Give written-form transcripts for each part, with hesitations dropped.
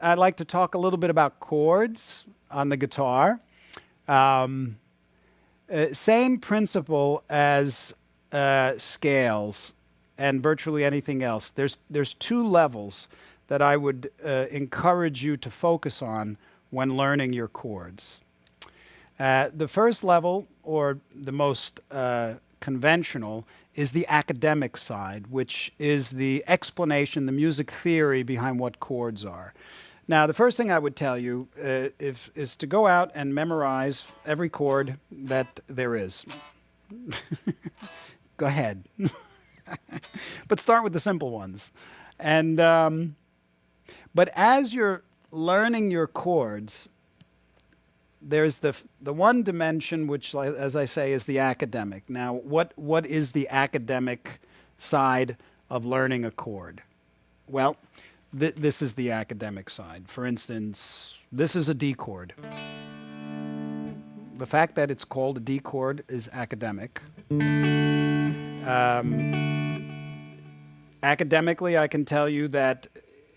I'd like to talk a little bit about chords on the guitar. Um, Same principle as scales and virtually anything else. There's two levels that I would encourage you to focus on when learning your chords. The first level, or the most conventional, is the academic side, which is the explanation, the music theory behind what chords are. Now, the first thing I would tell you is to go out and memorize every chord that there is. Go ahead. But start with the simple ones. And but as you're learning your chords, there's the one dimension which, as I say, is the academic. Now, what is the academic side of learning a chord? Well, this is the academic side. For instance, this is a D chord. The fact that it's called a D chord is academic. Academically, I can tell you that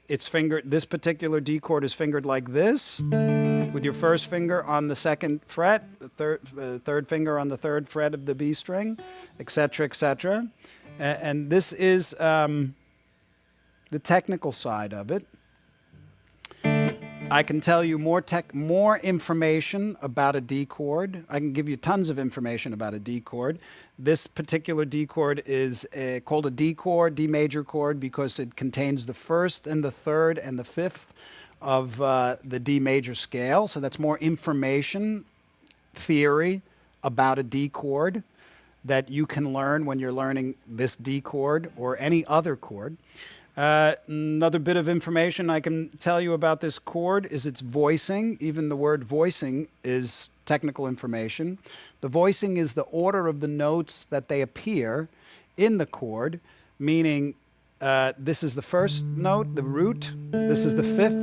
it's fingered. This particular D chord is fingered like this, with your first finger on the second fret, the third finger on the third fret of the B string, etc., etc. And this is the technical side of it. I can tell you more information about a D chord. I can give you tons of information about a D chord. This particular D chord is called a D chord, D major chord, because it contains the first and the third and the fifth of the D major scale. So that's more information, theory about a D chord that you can learn when you're learning this D chord or any other chord. Another bit of information I can tell you about this chord is its voicing. Even the word voicing is technical information. The voicing is the order of the notes that they appear in the chord, meaning this is the first note, the root, this is the fifth,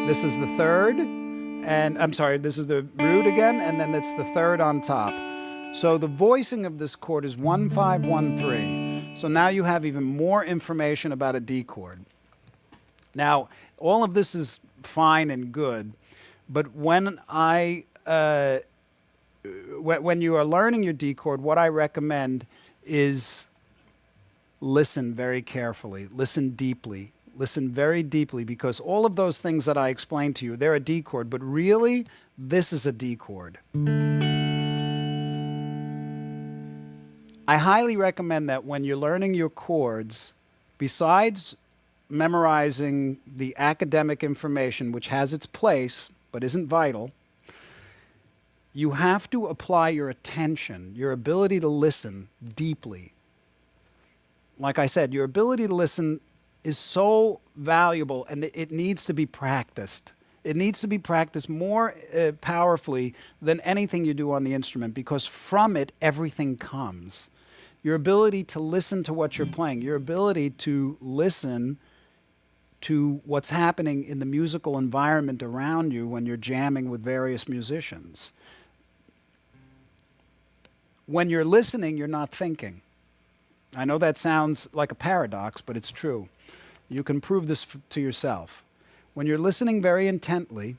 this is the third, and I'm sorry, this is the root again, and then it's the third on top. So the voicing of this chord is 1, 5, 1, 3. So now you have even more information about a D chord. Now, all of this is fine and good, but when you are learning your D chord, what I recommend is listen very carefully, listen deeply, listen very deeply, because all of those things that I explained to you, they're a D chord, but really, this is a D chord. I highly recommend that when you're learning your chords, besides memorizing the academic information, which has its place but isn't vital, you have to apply your attention, your ability to listen deeply. Like I said, your ability to listen is so valuable, and it needs to be practiced. It needs to be practiced more powerfully than anything you do on the instrument, because from it, everything comes. Your ability to listen to what you're playing, your ability to listen to what's happening in the musical environment around you when you're jamming with various musicians. When you're listening, you're not thinking. I know that sounds like a paradox, but it's true. You can prove this to yourself. When you're listening very intently,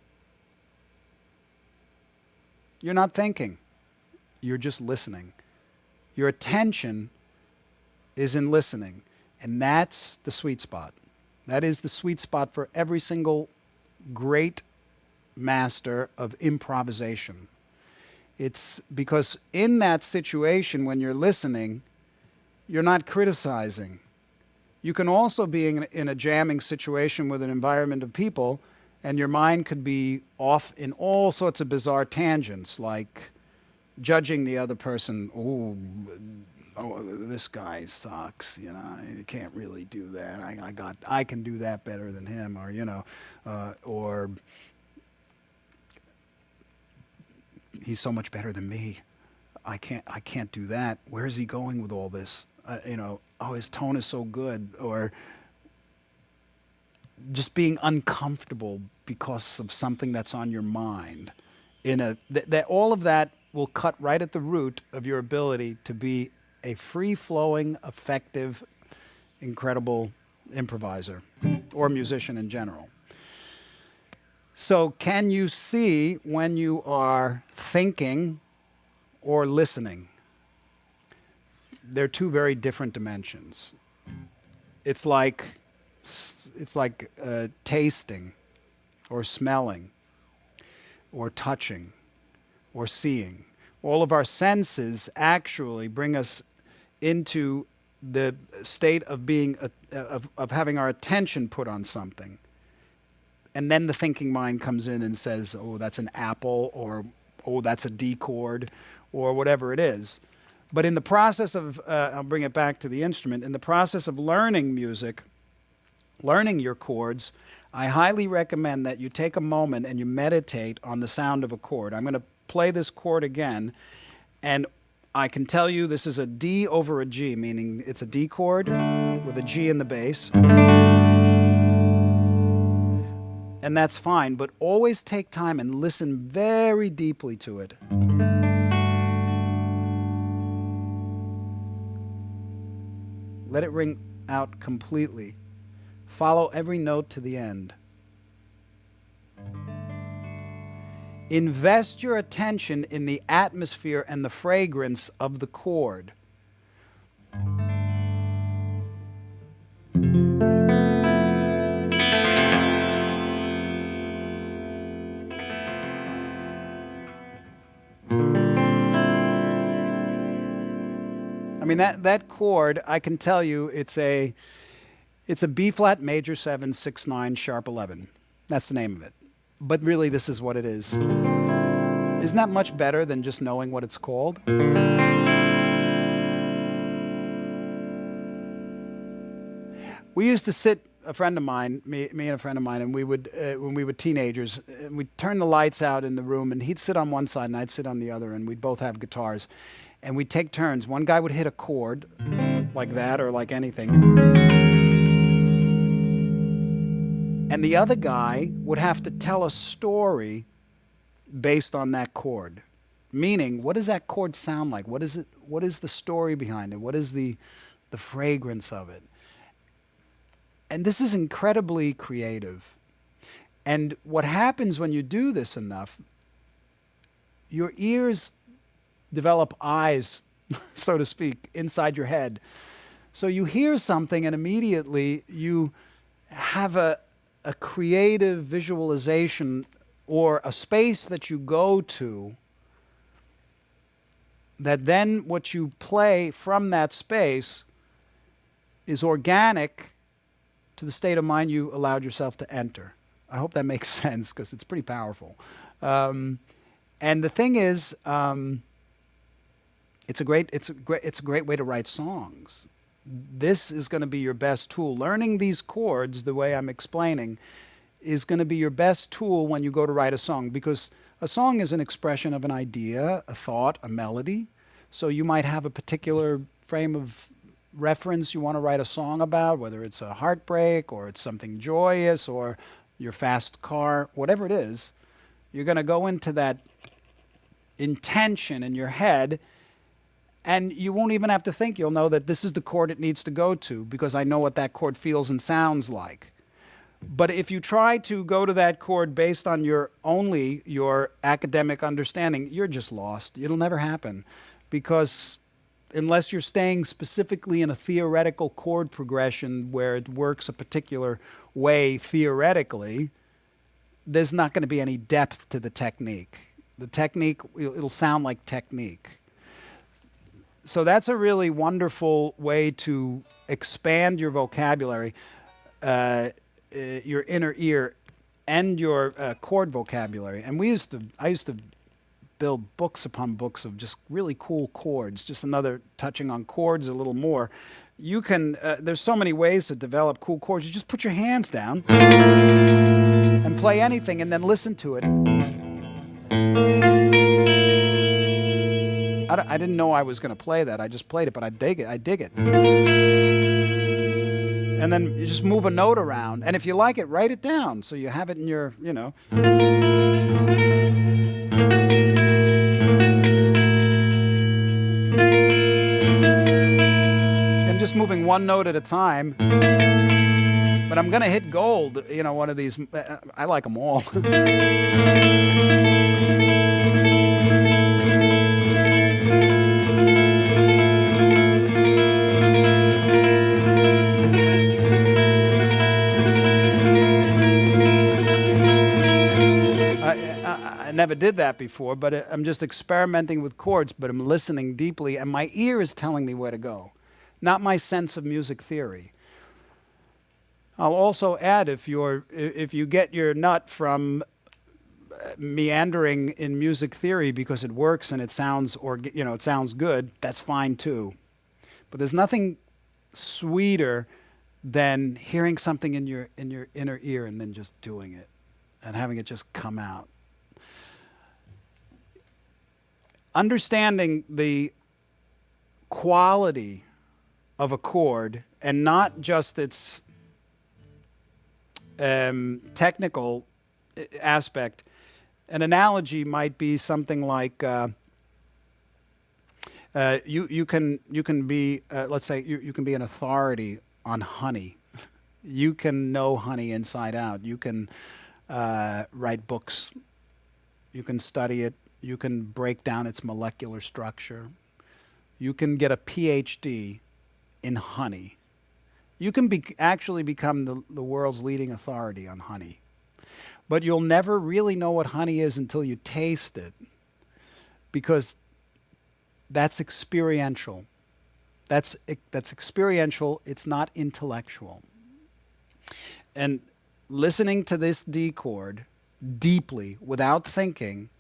you're not thinking. You're just listening. Your attention is in listening, and that's the sweet spot. That is the sweet spot for every single great master of improvisation. It's because in that situation, when you're listening, you're not criticizing. You can also be in a jamming situation with an environment of people, and your mind could be off in all sorts of bizarre tangents, like judging the other person. Oh, this guy sucks. You know, I can't really do that. I can do that better than him, or or he's so much better than me. I can't do that. Where is he going with all this? Oh, his tone is so good, or just being uncomfortable because of something that's on your mind. All of that will cut right at the root of your ability to be a free-flowing, effective, incredible improviser or musician in general. So can you see when you are thinking or listening? They're two very different dimensions. It's like tasting or smelling or touching or seeing. All of our senses actually bring us into the state of being of having our attention put on something. And then the thinking mind comes in and says, oh, that's an apple, or oh, that's a D chord, or whatever it is. But in the process of, I'll bring it back to the instrument, in the process of learning music, learning your chords, I highly recommend that you take a moment and you meditate on the sound of a chord. I'm going to play this chord again, and I can tell you this is a D over a G, meaning it's a D chord with a G in the bass. And that's fine, but always take time and listen very deeply to it. Let it ring out completely. Follow every note to the end. Invest your attention in the atmosphere and the fragrance of the chord. I mean, that chord, I can tell you, it's a B flat major 7, 6, 9, sharp 11. That's the name of it. But really, this is what it is. Isn't that much better than just knowing what it's called? We used to sit, a friend of mine, me and a friend of mine, and we would, when we were teenagers, we'd turn the lights out in the room, and he'd sit on one side, and I'd sit on the other, and we'd both have guitars. And we'd take turns. One guy would hit a chord, like that, or like anything. And the other guy would have to tell a story based on that chord. Meaning, what does that chord sound like? What is it? What is the story behind it? What is the fragrance of it? And this is incredibly creative. And what happens when you do this enough, your ears develop eyes, so to speak, inside your head. So you hear something and immediately you have a creative visualization or a space that you go to that then what you play from that space is organic to the state of mind you allowed yourself to enter. I hope that makes sense because it's pretty powerful. And the thing is, it's a great way to write songs. This is going to be your best tool. Learning these chords the way I'm explaining is going to be your best tool when you go to write a song, because a song is an expression of an idea, a thought, a melody. So you might have a particular frame of reference you want to write a song about, whether it's a heartbreak or it's something joyous or your fast car, whatever it is. You're going to go into that intention in your head, and you won't even have to think. You'll know that this is the chord it needs to go to because I know what that chord feels and sounds like. But if you try to go to that chord based on only your academic understanding, you're just lost. It'll never happen, because unless you're staying specifically in a theoretical chord progression where it works a particular way theoretically, there's not going to be any depth to the technique. The technique, it'll sound like technique. So that's a really wonderful way to expand your vocabulary, your inner ear, and your chord vocabulary. And I used to build books upon books of just really cool chords. Just another touching on chords a little more. You can. There's so many ways to develop cool chords. You just put your hands down and play anything, and then listen to it. I didn't know I was going to play that. I just played it, but I dig it. I dig it. And then you just move a note around. And if you like it, write it down so you have it in your, And just moving one note at a time. But I'm going to hit gold, one of these. I like them all. I never did that before, but I'm just experimenting with chords, but I'm listening deeply, and my ear is telling me where to go, not my sense of music theory. I'll also add, if you get your nut from meandering in music theory because it works and it sounds it sounds good, that's fine too. But there's nothing sweeter than hearing something in your inner ear and then just doing it and having it just come out. Understanding the quality of a chord and not just its technical aspect. An analogy might be something like you can be let's say you can be an authority on honey. You can know honey inside out. You can write books. You can study it. You can break down its molecular structure. You can get a PhD in honey. You can actually become the world's leading authority on honey. But you'll never really know what honey is until you taste it, because that's experiential. That's experiential. It's not intellectual. And listening to this D chord deeply, without thinking,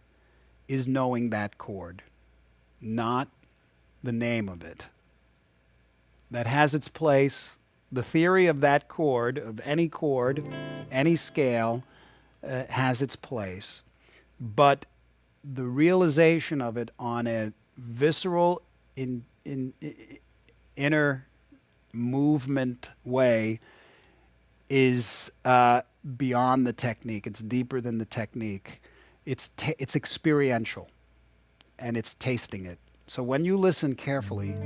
is knowing that chord, not the name of it. That has its place. The theory of that chord, of any chord, any scale, has its place. But the realization of it on a visceral, inner movement way is beyond the technique. It's deeper than the technique. It's experiential, and it's tasting it. So when you listen carefully,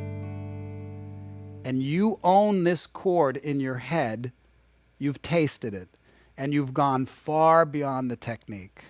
and you own this chord in your head, you've tasted it, and you've gone far beyond the technique.